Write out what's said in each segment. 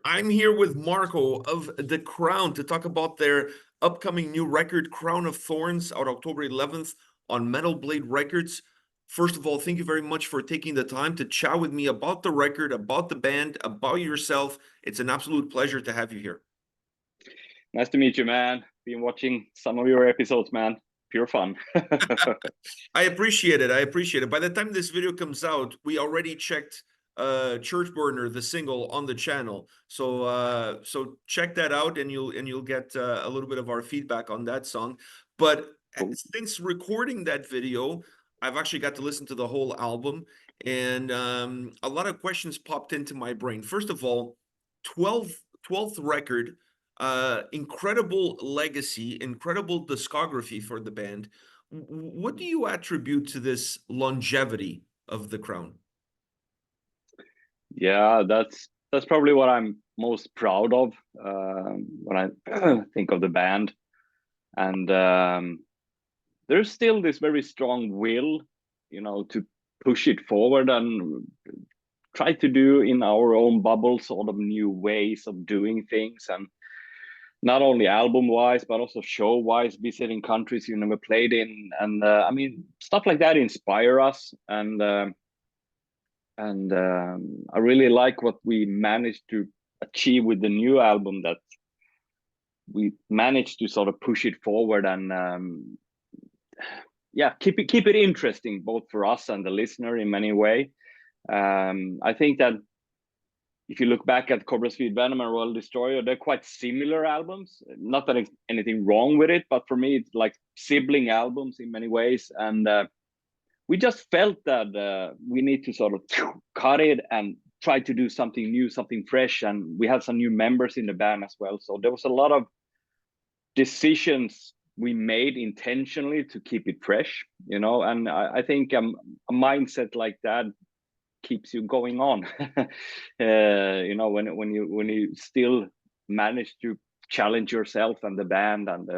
I'm here with Marko of The Crown to talk about their upcoming new record, Crown of Thorns, out October 11th on Metal Blade Records. First of all, thank you very much for taking the time to chat with me about the record, about the band, about yourself. It's an absolute pleasure to have you here. Nice to meet you, man. Been watching some of your episodes, man. Pure fun. I appreciate it. I appreciate it. By the time this video comes out, we already checked Church Burner, the single, on the channel. So check that out and you'll get a little bit of our feedback on that song. But Cool. since recording that video, I've actually got to listen to the whole album, and a lot of questions popped into my brain. First of all, 12th record, incredible legacy, incredible discography for the band. What do you attribute to this longevity of The Crown? Yeah, that's probably what I'm most proud of when I think of the band. And there's still this very strong will, to push it forward and try to do in our own bubble sort of new ways of doing things, and not only album wise but also show wise, visiting countries you never played in, and I mean, stuff like that inspire us. And I really like what we managed to achieve with the new album, that we managed to sort of push it forward and yeah, keep it interesting both for us and the listener in many way. I think that if you look back at Cobra Speed Venom and Royal Destroyer, they're quite similar albums. Not that there's anything wrong with it, but for me, it's like sibling albums in many ways. And we just felt that we need to sort of cut it and try to do something new, something fresh. And we had some new members in the band as well. So there was a lot of decisions we made intentionally to keep it fresh, and I think a mindset like that keeps you going on. When you still manage to challenge yourself and the band and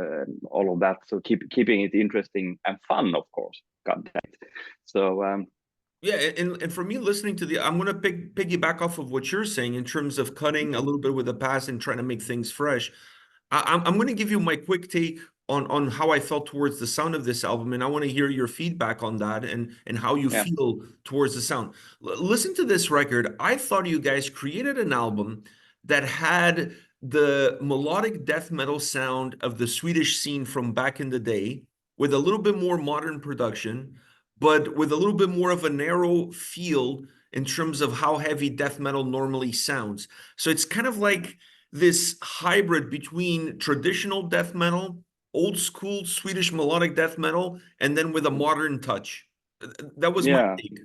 all of that, so keeping it interesting and fun, of course. God damn it. So yeah, and for me, listening to I'm going to piggyback off of what you're saying in terms of cutting a little bit with the past and trying to make things fresh. I'm going to give you my quick take on how I felt towards the sound of this album, and I want to hear your feedback on that and how you yeah, feel towards the sound. Listen to this record. I thought you guys created an album that had the melodic death metal sound of the Swedish scene from back in the day, with a little bit more modern production, but with a little bit more of a narrow field in terms of how heavy death metal normally sounds. So it's kind of like this hybrid between traditional death metal, old school Swedish melodic death metal, and then with a modern touch. That was my yeah, take.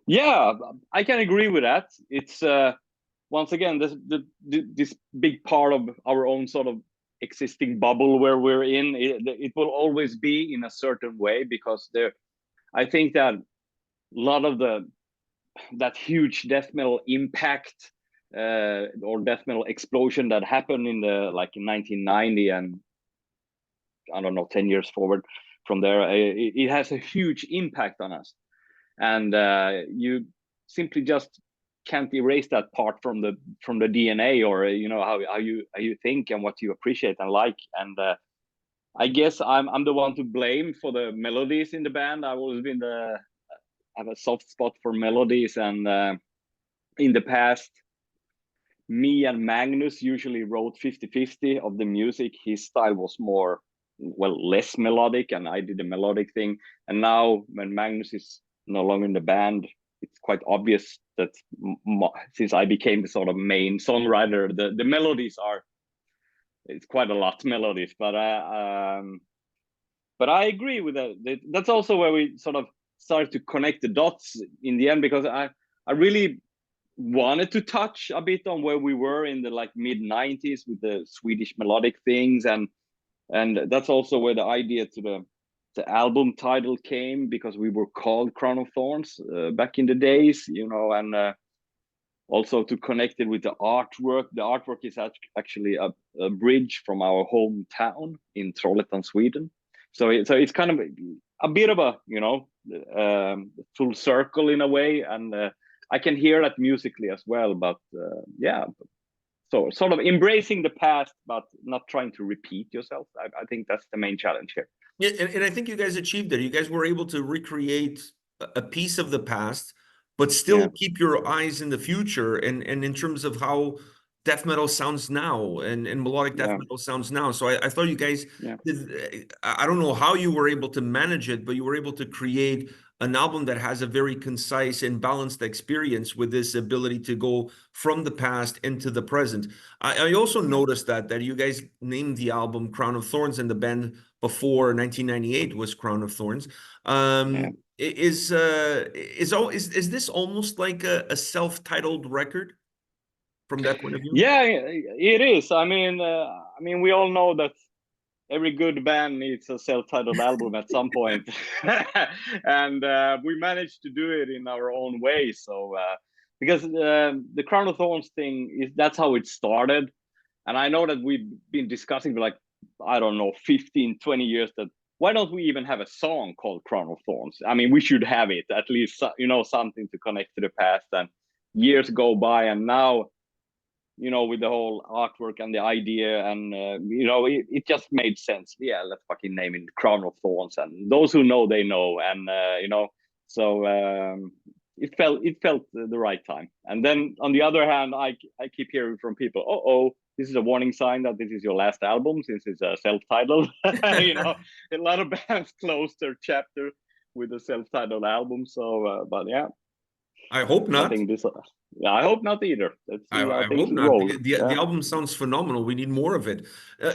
yeah. I can agree with that. It's once again this big part of our own sort of existing bubble where we're in. It will always be in a certain way, because I think that a lot of that huge death metal impact or death metal explosion that happened in 1990, and I don't know, 10 years forward from there, it has a huge impact on us. And you simply just can't erase that part from the DNA, or how you think and what you appreciate and like. And I guess I'm the one to blame for the melodies in the band. I've always been have a soft spot for melodies, and in the past, me and Magnus usually wrote 50-50 of the music. His style was more, less melodic, and I did the melodic thing. And now when Magnus is no longer in the band, it's quite obvious that since I became the sort of main songwriter, the melodies it's quite a lot of melodies. But I agree with that. That's also where we sort of started to connect the dots in the end, because I really wanted to touch a bit on where we were in the mid 90s with the Swedish melodic things, and that's also where the idea to the album title came, because we were called Crown of Thorns back in the days, and also to connect it with the artwork. The artwork is actually a bridge from our hometown in Trollhättan, Sweden. So it's kind of a bit of a full circle in a way, and I can hear that musically as well. But yeah, so sort of embracing the past, but not trying to repeat yourself. I think that's the main challenge here. Yeah, and I think you guys achieved it. You guys were able to recreate a piece of the past, but still Yeah, keep your eyes in the future and in terms of how death metal sounds now and melodic death yeah, metal sounds now. So I thought you guys yeah, did, I don't know how you were able to manage it, but you were able to create an album that has a very concise and balanced experience with this ability to go from the past into the present. I also yeah, noticed that you guys named the album Crown of Thorns, and the band before 1998 was Crown of Thorns. yeah. Is this almost like a self-titled record from that point of view? Yeah, it is. I mean, we all know that every good band needs a self-titled album at some point, and we managed to do it in our own way. So because the Crown of Thorns thing is that's how it started, and I know that we've been discussing for like, I don't know, 15, 20 years that why don't we even have a song called Crown of Thorns? I mean, we should have it at least, you know, something to connect to the past. And years go by, and now, you know, with the whole artwork and the idea, and you know, it just made sense. Yeah, let's fucking name it Crown of Thorns, and those who know, they know. And you know, so it felt the right time. And then on the other hand, I keep hearing from people, oh, this is a warning sign that this is your last album since it's a self-titled. You know, a lot of bands close their chapter with a self-titled album. So but yeah, I hope I not. think this yeah, I hope not either. Let's see how I things hope not. roll. The Yeah, album sounds phenomenal. We need more of it.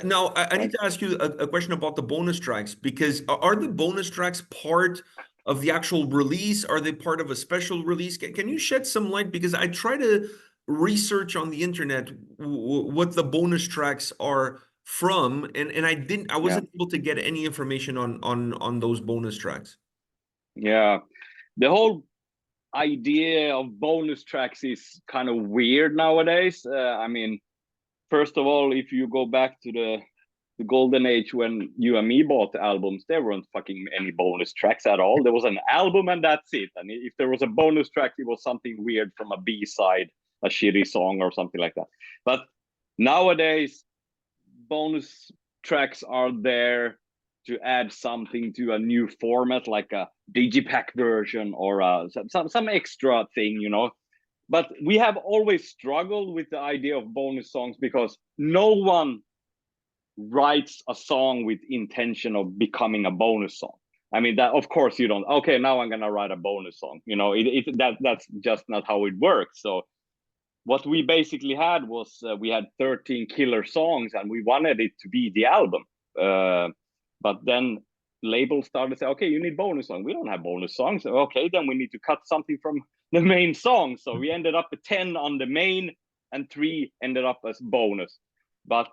Now, I need thanks. to ask you a question about the bonus tracks, because are the bonus tracks part of the actual release? Are they part of a special release? Can you shed some light? Because I try to research on the internet what the bonus tracks are from, and I Yeah, wasn't able to get any information on those bonus tracks. yeah. The whole idea of bonus tracks is kind of weird nowadays. I mean, first of all, if you go back to the golden age when you and me bought the albums, there weren't fucking any bonus tracks at all. There was an album and that's it. And if there was a bonus track, it was something weird from a B side, a shitty song or something like that. But nowadays, bonus tracks are there to add something to a new format, like a digipack version or some extra thing, you know. But we have always struggled with the idea of bonus songs because no one writes a song with intention of becoming a bonus song. I mean, that of course you don't. Okay, now I'm gonna write a bonus song. You know, that's just not how it works. So what we basically had was we had 13 killer songs and we wanted it to be the album. But then labels started to say, okay, you need bonus song. We don't have bonus songs. Okay, then we need to cut something from the main song. So we ended up with 10 on the main and 3 ended up as bonus. But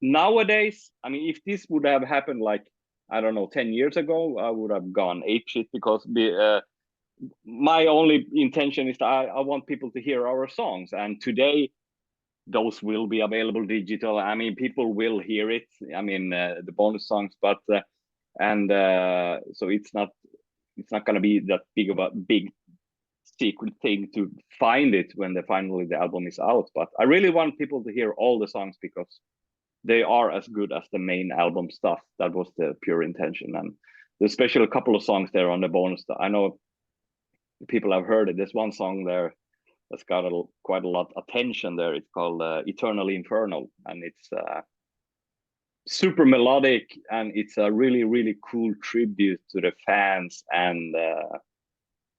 nowadays, I mean, if this would have happened like, I don't know, 10 years ago, I would have gone apeshit because my only intention is that I want people to hear our songs, and today those will be available digital. I mean, people will hear it. I mean, the bonus songs, but so it's not going to be that big of a big secret thing to find it when finally the album is out. But I really want people to hear all the songs because they are as good as the main album stuff. That was the pure intention, and there's especially a couple of songs there on the bonus. I know people have heard it. There's one song there that's got quite a lot of attention there. It's called Eternally Infernal, and it's super melodic, and it's a really, really cool tribute to the fans and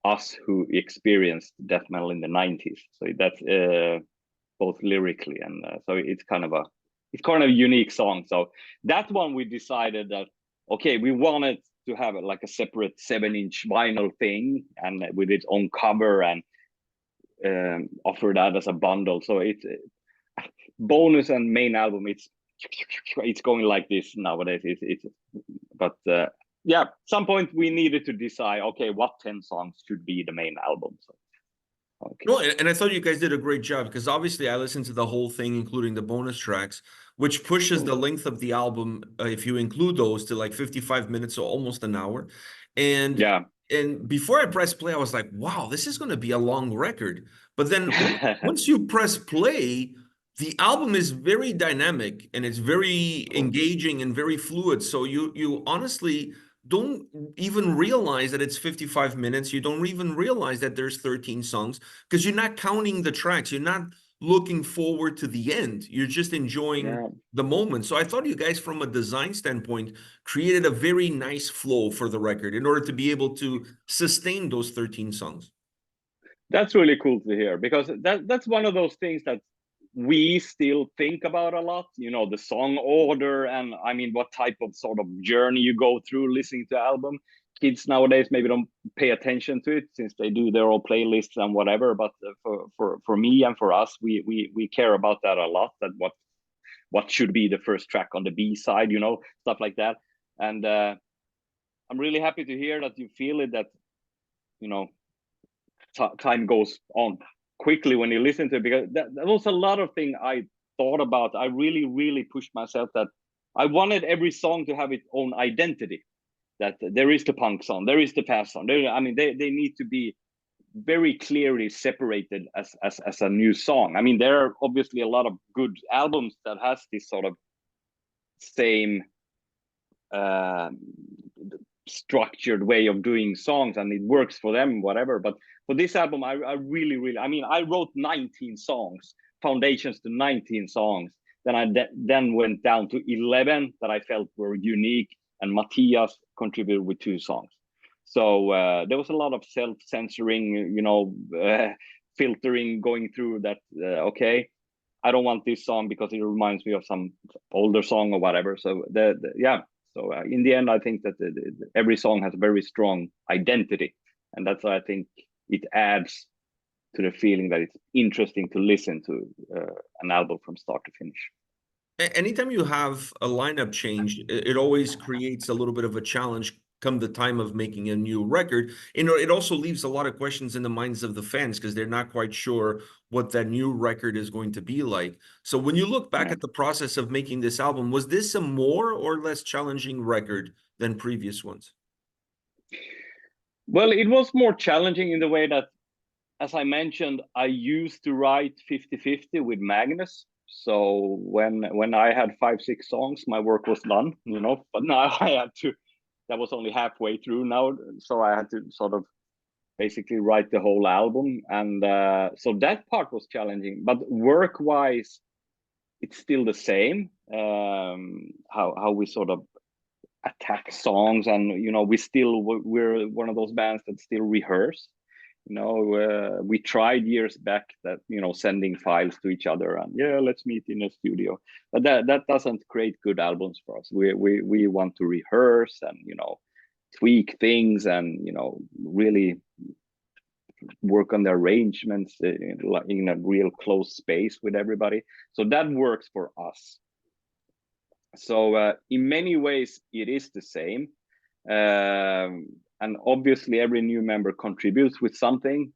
us who experienced death metal in the 90s. So that's both lyrically and so it's kind of a unique song. So that one we decided that, okay, we wanted to have it like a separate 7-inch vinyl thing and with its own cover and offer that as a bundle. So it's bonus and main album. It's going like this nowadays. But yeah, at some point we needed to decide, okay, what 10 songs should be the main album. So okay. No, and I thought you guys did a great job because obviously I listened to the whole thing, including the bonus tracks, which pushes the length of the album, if you include those, to like 55 minutes, so almost an hour. And Yeah. and before I pressed play, I was like, wow, this is going to be a long record. But then once you press play, the album is very dynamic and it's very Cool. engaging and very fluid. So you honestly don't even realize that it's 55 minutes. You don't even realize that there's 13 songs because you're not counting the tracks. You're not looking forward to the end. You're just enjoying Yeah. the moment. So I thought you guys, from a design standpoint, created a very nice flow for the record in order to be able to sustain those 13 songs. That's really cool to hear, because that's one of those things that we still think about a lot, you know, the song order, and I mean what type of sort of journey you go through listening to album. Kids nowadays maybe don't pay attention to it since they do their own playlists and whatever, but for me and for us, we care about that a lot, that what should be the first track on the B side, you know, stuff like that. And I'm really happy to hear that you feel it, that, you know, time goes on quickly when you listen to it, because that was a lot of thing I thought about. I really pushed myself that I wanted every song to have its own identity, that there is the punk song, there is the fast song, I mean they need to be very clearly separated as a new song. I mean, there are obviously a lot of good albums that has this sort of same uh, structured way of doing songs, and it works for them, whatever. But for this album, I really, I mean, I wrote 19 songs, foundations to 19 songs. Then I then went down to 11 that I felt were unique, and Matthias contributed with 2 songs. So there was a lot of self-censoring, you know, filtering, going through that. Okay, I don't want this song because it reminds me of some older song or whatever. So yeah. So in the end, I think that every song has a very strong identity, and that's why I think it adds to the feeling that it's interesting to listen to an album from start to finish. Anytime you have a lineup change, it always creates a little bit of a challenge come the time of making a new record. You know, it also leaves a lot of questions in the minds of the fans because they're not quite sure what that new record is going to be like. So when you look back Yeah. at the process of making this album, was this a more or less challenging record than previous ones? Well, it was more challenging in the way that, as I mentioned, I used to write 50-50 with Magnus. So when I had 5-6 songs, my work was done, you know. But now I had to. That was only halfway through now, so I had to sort of basically write the whole album, and so that part was challenging. But work-wise, it's still the same. How we sort of attack songs, and you know, we're one of those bands that still rehearse. You know, we tried years back that, you know, sending files to each other and, yeah, let's meet in a studio, but that doesn't create good albums for us. We want to rehearse and, you know, tweak things and, you know, really work on the arrangements in a real close space with everybody. So that works for us. So in many ways it is the same, and obviously every new member contributes with something.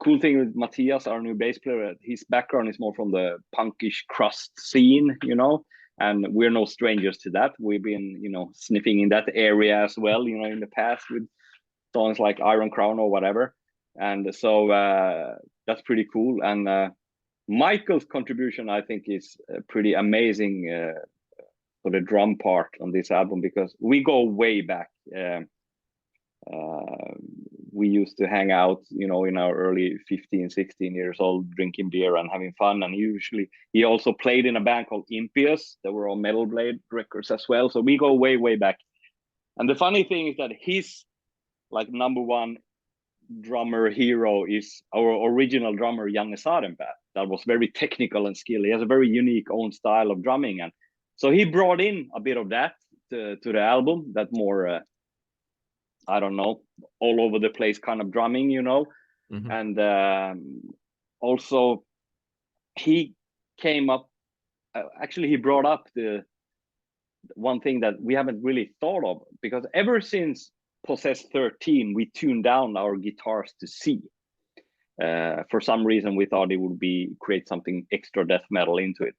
Cool thing with Matthias, our new bass player, his background is more from the punkish crust scene, you know, and we're no strangers to that. We've been, you know, sniffing in that area as well, you know, in the past with songs like Iron Crown or whatever. And so that's pretty cool. And Michael's contribution, I think, is pretty amazing for the drum part on this album, because we go way back. We used to hang out, you know, in our early 15, 16 years old, drinking beer and having fun. And usually he also played in a band called Impious. They were on Metal Blade Records as well. So we go way back. And the funny thing is that his like number one drummer hero is our original drummer, Janne Sarenpää, that was very technical and skilled. He has a very unique own style of drumming. And so he brought in a bit of that to the album, that more, I don't know, all over the place kind of drumming, you know. Mm-hmm. And also he came up, actually he brought up the one thing that we haven't really thought of, because ever since Possess 13 we tuned down our guitars to C. For some reason we thought it would be create something extra death metal into it.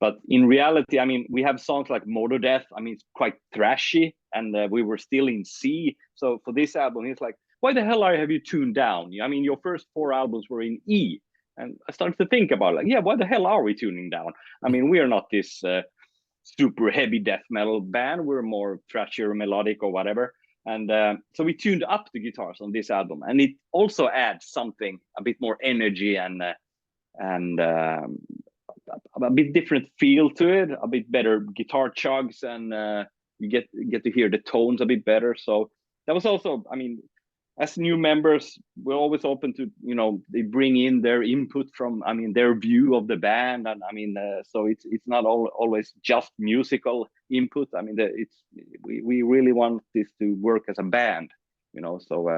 But in reality, I mean, we have songs like Motor Death. I mean, it's quite thrashy, and we were still in C. So for this album, he's like, why the hell have you tuned down? I mean, your first 4 albums were in E. And I started to think about, like, yeah, why the hell are we tuning down? I mean, we are not this super heavy death metal band. We're more thrashier, melodic, or whatever. And so we tuned up the guitars on this album, and it also adds something, a bit more energy and a bit different feel to it, a bit better guitar chugs, and you get to hear the tones a bit better. So that was also, I mean, as new members, we're always open to, you know, they bring in their input from, I mean, their view of the band, and I mean, so it's not always just musical input. I mean, we really want this to work as a band, you know. So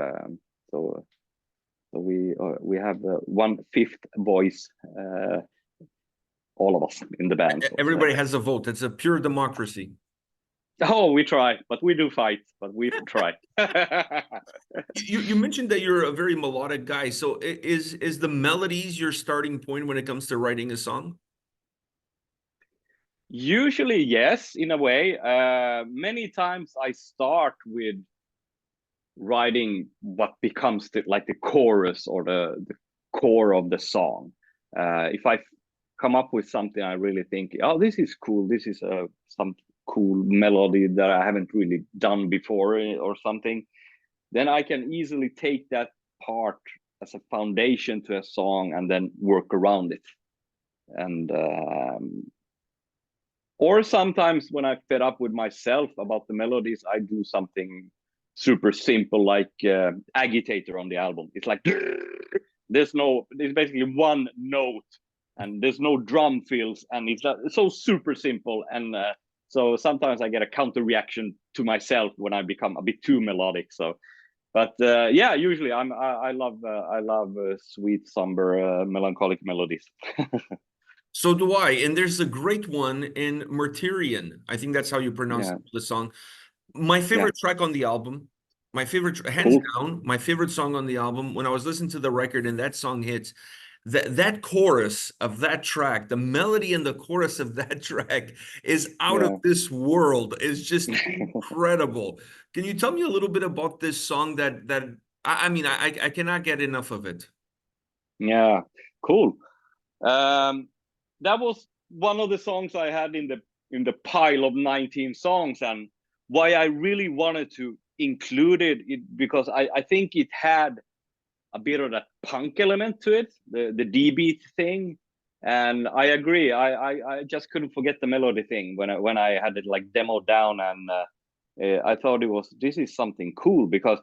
we have 1/5 voice, all of us in the band. So Everybody has a vote. It's a pure democracy. Oh, we try, but we do fight, but we try. You mentioned that you're a very melodic guy. So is the melodies your starting point when it comes to writing a song? Usually, yes, in a way. Many times I start with writing what becomes like the chorus or the core of the song. If I come up with something I really think, oh, this is cool, this is some cool melody that I haven't really done before or something, then I can easily take that part as a foundation to a song and then work around it. And or sometimes when I fed up with myself about the melodies, I do something super simple like Agitator on the album. It's like there's basically one note and there's no drum fills, and it's so super simple. And so sometimes I get a counter reaction to myself when I become a bit too melodic. So, but yeah, usually I love sweet, somber, melancholic melodies. So do I. And there's a great one in Martyrian. I think that's how you pronounce the song. My favorite track on the album, my favorite, hands down, my favorite song on the album, when I was listening to the record and that song hits, that chorus of that track, the melody and the chorus of that track is out of this world. It's just incredible. Can you tell me a little bit about this song that I mean, I cannot get enough of it. Yeah, cool. That was one of the songs I had in the pile of 19 songs, and why I really wanted to include it because I think it had a bit of that punk element to it, the D-beat thing. And I agree, I just couldn't forget the melody thing when I had it like demoed down, and I thought this is something cool, because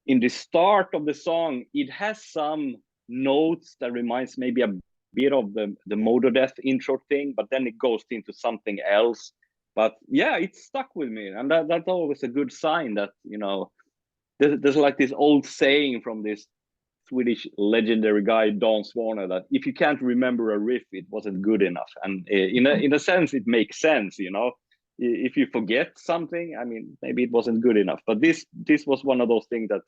in the start of the song it has some notes that reminds maybe a bit of the Motor Death intro thing, but then it goes into something else. But yeah, it stuck with me, and that's always a good sign that, you know, there's like this old saying from this Swedish legendary guy Don Swanner, that if you can't remember a riff, it wasn't good enough. And in a sense, it makes sense, you know. If you forget something, I mean, maybe it wasn't good enough. But this was one of those things that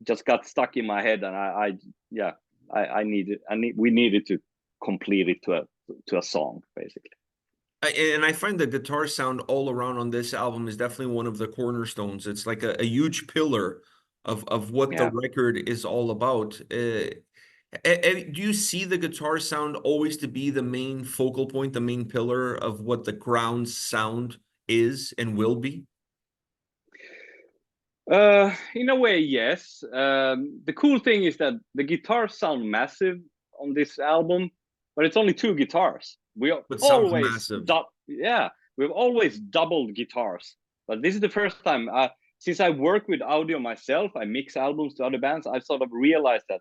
just got stuck in my head, and we needed to complete it to a song, basically. And I find the guitar sound all around on this album is definitely one of the cornerstones. It's like a huge pillar of what the record is all about. Do you see the guitar sound always to be the main focal point, the main pillar of what the Crown's sound is and will be? In a way, yes. The cool thing is that the guitars sound massive on this album, but it's only 2 guitars. We've always doubled guitars, but this is the first time since I work with audio myself, I mix albums to other bands, I've sort of realized that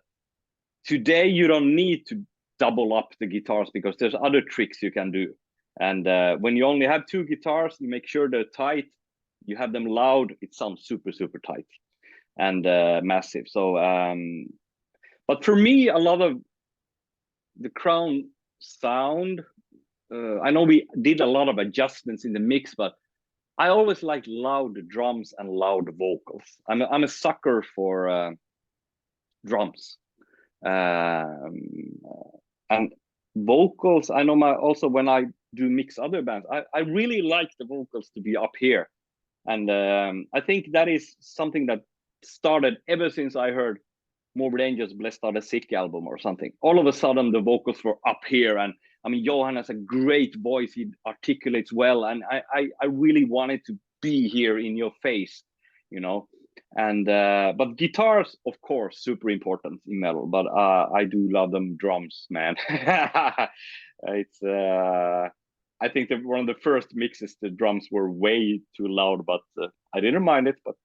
today you don't need to double up the guitars because there's other tricks you can do. And when you only have 2 guitars, you make sure they're tight, you have them loud, it sounds super, super tight and massive. So, but for me, a lot of the Crown sound, I know we did a lot of adjustments in the mix, but I always like loud drums and loud vocals. I'm a sucker for drums, and vocals, I know also when I do mix other bands, I really like the vocals to be up here. And I think that is something that started ever since I heard Morbid Angels Blessed Are the Sick album or something. All of a sudden the vocals were up here, and I mean Johan has a great voice, he articulates well, and I really wanted to be here in your face, you know. And but guitars, of course, super important in metal, but I do love them drums, man. It's I think that one of the first mixes, the drums were way too loud, but I didn't mind it, but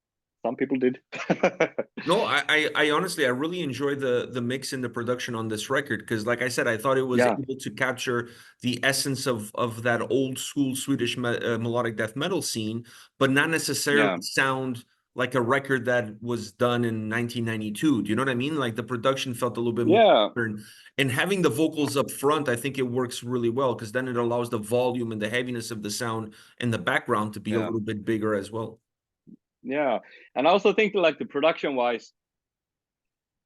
some people did. No, I honestly, I really enjoy the mix and the production on this record because, like I said, I thought it was Yeah, able to capture the essence of that old school Swedish melodic death metal scene, but not necessarily yeah, sound like a record that was done in 1992. Do you know what I mean? Like the production felt a little bit more yeah, modern. And having the vocals up front, I think it works really well because then it allows the volume and the heaviness of the sound in the background to be a yeah, little bit bigger as well. yeah. And I also think like the production wise,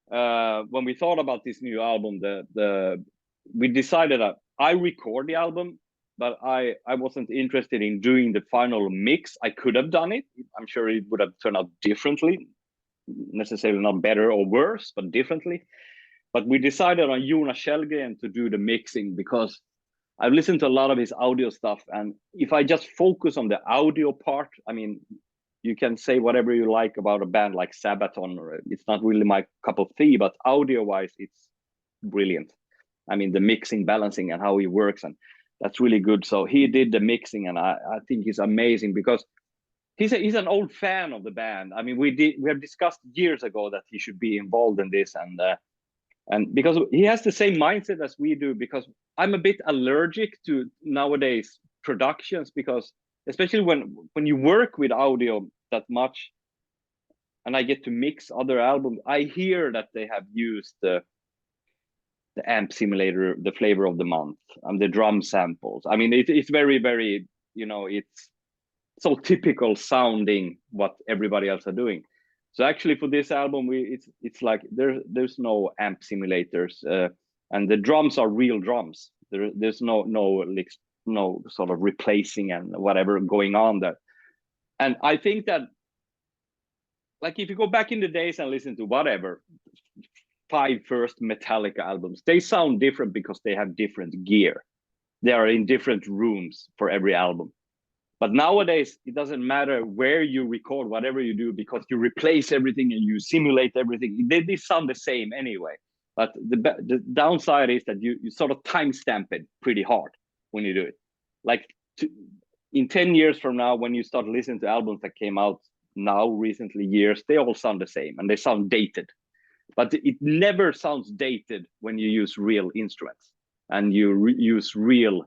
when we thought about this new album, the we decided that I record the album, but I wasn't interested in doing the final mix. I could have done it. I'm sure it would have turned out differently, necessarily not better or worse, but differently. But we decided on Jonas Kjellgren to do the mixing because I've listened to a lot of his audio stuff, and if I just focus on the audio part, I mean, you can say whatever you like about a band like Sabaton, or it's not really my cup of tea, but audio-wise, it's brilliant. I mean, the mixing, balancing, and how he works, and that's really good. So he did the mixing, and I think he's amazing because he's an old fan of the band. I mean, we have discussed years ago that he should be involved in this, and because he has the same mindset as we do, because I'm a bit allergic to nowadays productions, because especially when you work with audio that much and I get to mix other albums, I hear that they have used the amp simulator, the flavor of the month, and the drum samples. I mean, it's very, very, you know, it's so typical sounding what everybody else are doing. So actually for this album, it's like there's no amp simulators, and the drums are real drums. There's no sort of replacing and whatever going on there. And I think that, like, if you go back in the days and listen to whatever 5 first Metallica albums, they sound different because they have different gear. They are in different rooms for every album. But nowadays, it doesn't matter where you record, whatever you do, because you replace everything and you simulate everything. They sound the same anyway. But the downside is that you sort of timestamp it pretty hard when you do it. Like in 10 years from now, when you start listening to albums that came out now, recently years, they all sound the same and they sound dated. But it never sounds dated when you use real instruments and you use real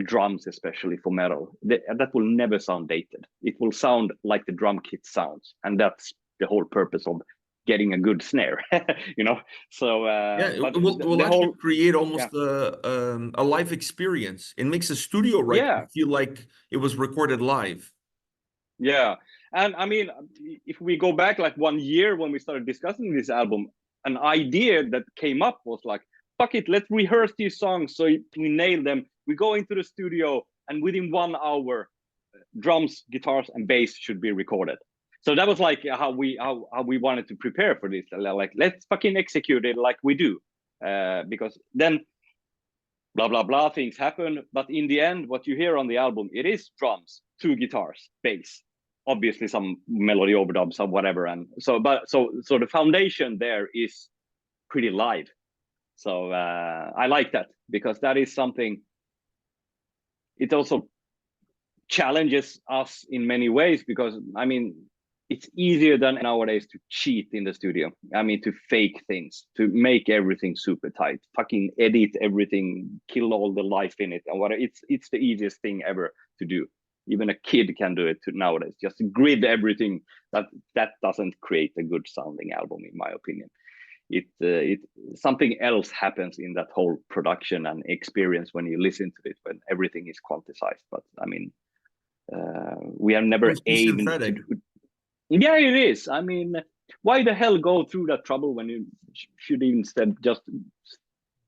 drums, especially for metal. That will never sound dated. It will sound like the drum kit sounds, and that's the whole purpose of getting a good snare. You know. So Yeah, but it will the actually whole, create almost yeah, a live experience. It makes a studio record yeah, feel like it was recorded live. yeah. And I mean, if we go back like 1 year when we started discussing this album, an idea that came up was like, fuck it, let's rehearse these songs so we nail them. We go into the studio, and within 1 hour, drums, guitars, and bass should be recorded. So that was like how we wanted to prepare for this. Like, let's fucking execute it like we do, because then blah blah blah things happen. But in the end, what you hear on the album, it is drums, 2 guitars, bass, obviously some melody overdubs or whatever. And so, but so the foundation there is pretty live. So I like that, because that is something. It also challenges us in many ways, because I mean, it's easier than nowadays to cheat in the studio. I mean, to fake things, to make everything super tight, fucking edit everything, kill all the life in it, and what it's the easiest thing ever to do. Even a kid can do it nowadays. Just grid everything. That doesn't create a good sounding album, in my opinion. It something else happens in that whole production and experience when you listen to it, when everything is quantized. But I mean, we have never Supposed to be aimed to synthetic. do. Yeah, it is. I mean, why the hell go through that trouble when you should instead just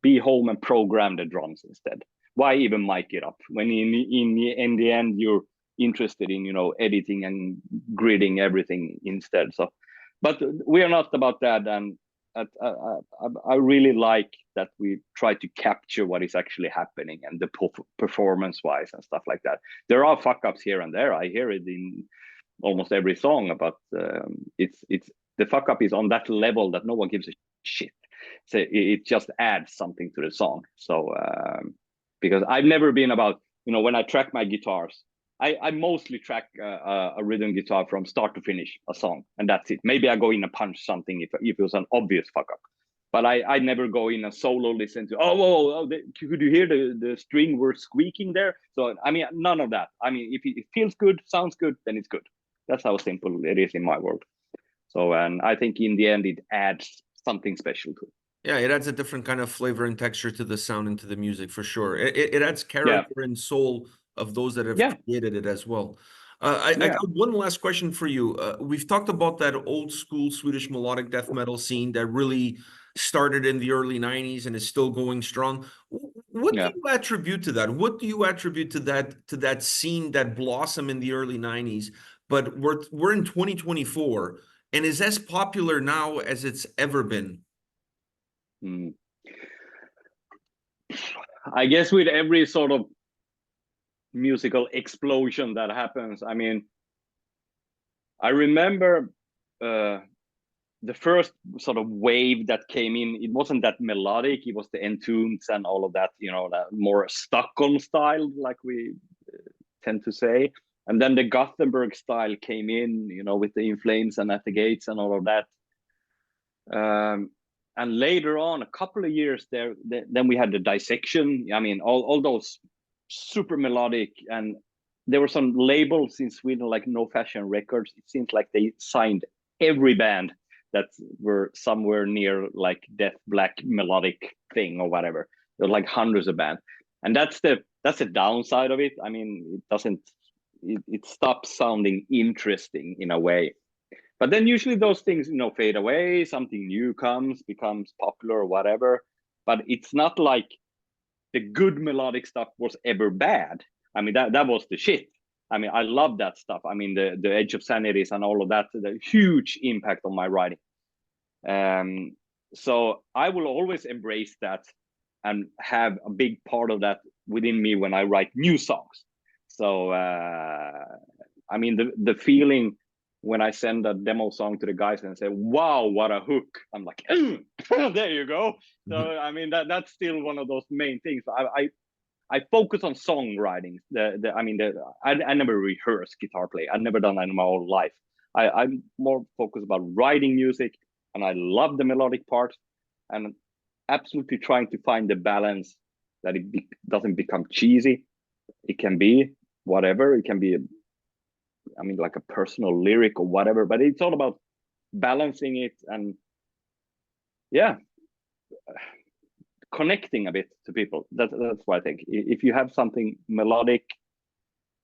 be home and program the drums instead. Why even mic it up when in the end you're interested in, you know, editing and gridding everything instead? So, but we are not about that, and I really like that we try to capture what is actually happening and the performance wise and stuff like that. There are fuck ups here and there. I hear it in almost every song, but it's the fuck up is on that level that no one gives a shit. So it just adds something to the song. So because I've never been about, you know, when I track my guitars, I mostly track a rhythm guitar from start to finish a song, and that's it. Maybe I go in and punch something if it was an obvious fuck up, but I never go in and solo listen to, could you hear the string were squeaking there? So I mean, none of that. I mean, if it feels good, sounds good, then it's good. That's how simple it is in my world. So, and I think in the end it adds something special to it. Yeah, it adds a different kind of flavor and texture to the sound and to the music for sure. It adds character and soul of those that have created it as well. I got one last question for you. We've talked about that old school Swedish melodic death metal scene that really started in the early 90s and is still going strong. What do you attribute to that? What do you attribute to that scene that blossomed in the early 90s? But we're in 2024 and is as popular now as it's ever been. I guess with every sort of musical explosion that happens, I mean, I remember the first sort of wave that came in, it wasn't that melodic, it was the Entombs and all of that, you know, that more Stockholm style, like we tend to say. And then the Gothenburg style came in, you know, with the In Flames and At the Gates and all of that. And later on, a couple of years there, then we had the Dissection. I mean, all those super melodic, and there were some labels in Sweden like No Fashion Records. It seems like they signed every band that were somewhere near like death black melodic thing or whatever. There were like hundreds of bands, and that's the downside of it. I mean, it stops sounding interesting in a way. But then usually those things, you know, fade away, something new becomes popular or whatever. But it's not like the good melodic stuff was ever bad. I mean, that was the shit. I mean, I love that stuff. I mean, the Edge of Sanities and all of that, the huge impact on my writing. So I will always embrace that and have a big part of that within me when I write new songs. So, I mean, the feeling when I send a demo song to the guys and say, wow, what a hook. I'm like, there you go. So, I mean, that's still one of those main things. I focus on songwriting. I never rehearse guitar play. I've never done that in my whole life. I'm more focused about writing music, and I love the melodic part, and absolutely trying to find the balance that it doesn't become cheesy. It can be whatever. It can be like a personal lyric or whatever, but it's all about balancing it and connecting a bit to people. That's what I think. If you have something melodic,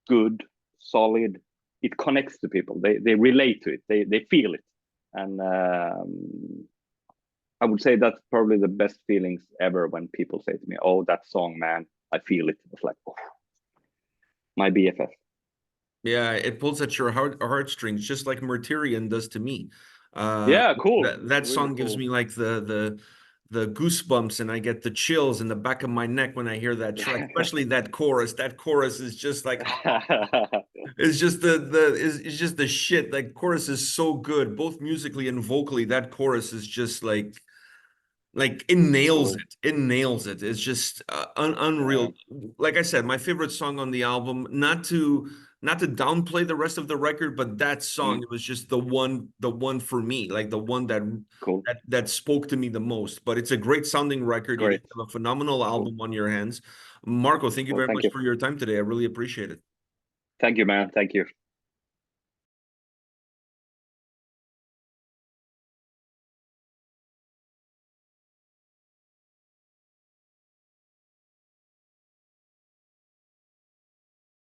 good, solid, it connects to people. They relate to it. They feel it. And I would say that's probably the best feelings ever when people say to me, oh, that song, man, I feel it. It's like, oh, my BFF. Yeah, it pulls at your heartstrings, just like Martyrian does to me. Cool. That really song gives me like the goosebumps, and I get the chills in the back of my neck when I hear that track, especially that chorus. That chorus is just like, it's just it's just the shit. That chorus is so good, both musically and vocally. That chorus is just like it nails it. It nails it. It's just unreal. Like I said, my favorite song on the album, not to downplay the rest of the record, but that song, it was just the one for me, like the one that spoke to me the most. But it's a great sounding record. You have a phenomenal album on your hands. Marko, thank you very much for your time today. I really appreciate it. Thank you, man. Thank you.